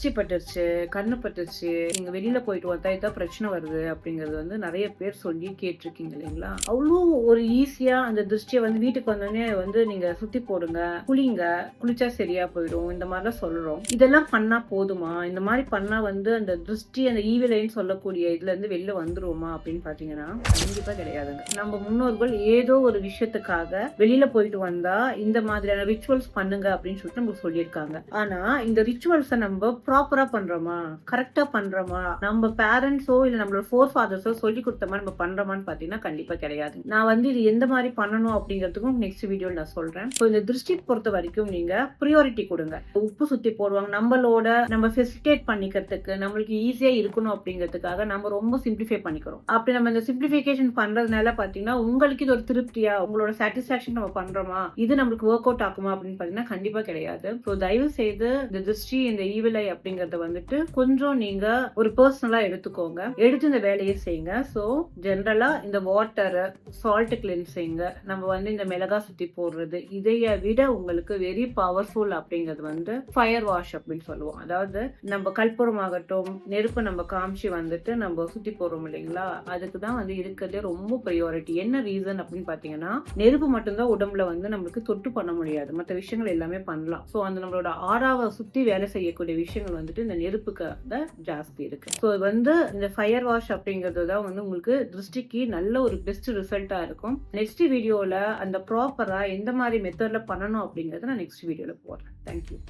திருஷ்டி பட்டுருச்சு, கண்ணு பட்டுருச்சு, நீங்க வெளியில போயிட்டு வந்தா இதான் பிரச்சனை வருது அப்படிங்கறது வந்து நிறைய பேர் சொல்லி கேட்டிருக்கீங்க இல்லைங்களா? அவ்வளோ ஒரு ஈஸியா அந்த திருஷ்டியை வந்து வீட்டுக்கு வந்தோடனே வந்து நீங்க சுத்தி போடுங்க, குளிங்க, குளிச்சா சரியா போயிடும், இந்த மாதிரிலாம் சொல்றோம். இதெல்லாம் பண்ணா போதுமா? இந்த மாதிரி பண்ணா வந்து அந்த திருஷ்டி அந்த ஈவிலைன்னு சொல்லக்கூடிய இதுல இருந்து வெளில வந்துருவோமா அப்படின்னு பாத்தீங்கன்னா கண்டிப்பா கிடையாதுங்க. நம்ம முன்னோர்கள் ஏதோ ஒரு விஷயத்துக்காக வெளியில போயிட்டு வந்தா இந்த மாதிரியான ரிச்சுவல்ஸ் பண்ணுங்க அப்படின்னு சொல்லிட்டு நமக்கு சொல்லியிருக்காங்க. ஆனா இந்த ரிச்சுவல்ஸை நம்ம ப்ராப்பரா பண்றோமா, கரெக்டா பண்றோமா, நம்ம பேரண்ட்ஸோ இல்ல நம்மளோட ஃபோர் ஃபாதர்ஸோ சொல்லி கொடுத்த மாதிரி நம்ம பண்றோமான்னு பாத்தீங்கன்னா கண்டிப்பா கிடையாது. நான் வந்து இது எந்த மாதிரி பண்ணணும் அப்படிங்கிறதுக்கும் நெக்ஸ்ட் வீடியோல நான் சொல்றேன். இந்த திருஷ்டி பொறுத்த வரைக்கும் நீங்க ப்ரியாரிட்டி கொடுங்க. உப்பு சுத்தி போடுவாங்க, நம்ம ஃபெசிலிட்டேட் பண்ணிக்கிறதுக்கு, நம்மளுக்கு ஈஸியா இருக்கணும் அப்படிங்கிறதுக்காக நம்ம ரொம்ப சிம்பிளிஃபை பண்ணிக்கிறோம். அப்படி நம்ம இந்த சிம்பிளிஃபிகேஷன் பண்றதுனால பாத்தீங்கன்னா உங்களுக்கு இது ஒரு திருப்தியா, உங்களோட சாட்டிஸ்பாக்சன் நம்ம பண்றோமா, இது நம்மளுக்கு ஒர்க் அவுட் ஆகுமா அப்படின்னு பாத்தீங்கன்னா கண்டிப்பா கிடையாது. ஸோ தயவு செய்து இந்த திருஷ்டி, இந்த ஈவிலை அப்படிங்கறத வந்துட்டு கொஞ்சம் நீங்க ஒரு பர்சனலா எடுத்துக்கோங்க, எடுத்து இந்த வேலையை செய்யுங்க. ஸோ ஜென்ரலா இந்த வாட்டர், சால்ட் கிளென்சிங், நம்ம வந்து இந்த மிளகா சுத்தி போடுறது, இதைய விட உங்களுக்கு வெரி பவர்ஃபுல் அப்படிங்கிறது வந்து ஃபயர் வாஷ் அப்படின்னு சொல்லுவோம். அதாவது நம்ம கற்பூரம் ஆகட்டும், நெருப்பு நம்ம காமிச்சு வந்துட்டு நம்ம சுத்தி போடுறோம் இல்லைங்களா, அதுக்கு தான் வந்து இருக்கிறதே ரொம்ப ப்ரியாரிட்டி. என்ன ரீசன் அப்படின்னு பாத்தீங்கன்னா நெருப்பு மட்டும்தான் உடம்புல வந்து நம்மளுக்கு தொட்டு பண்ண முடியாது, மற்ற விஷயங்கள் எல்லாமே பண்ணலாம். ஸோ அந்த நம்மளோட ஆறாவை சுத்தி வேலை செய்யக்கூடிய விஷயங்கள் வந்துட்டு இந்த நெருப்புக்கு தான் ஜாஸ்தி இருக்கு. ஸோ வந்து இந்த ஃபயர் வாஷ் அப்படிங்கிறது தான் வந்து உங்களுக்கு திருஷ்டிக்கு நல்ல ஒரு பெஸ்ட் ரிசல்ட்டா இருக்கும். நெக்ஸ்ட் வீடியோல அந்த ப்ராப்பரா எந்த மாதிரி மெத்தட்ல பண்ணணும் அப்படிங்கறத நான் நெக்ஸ்ட் வீடியோல போடுறேன். தேங்க்யூ.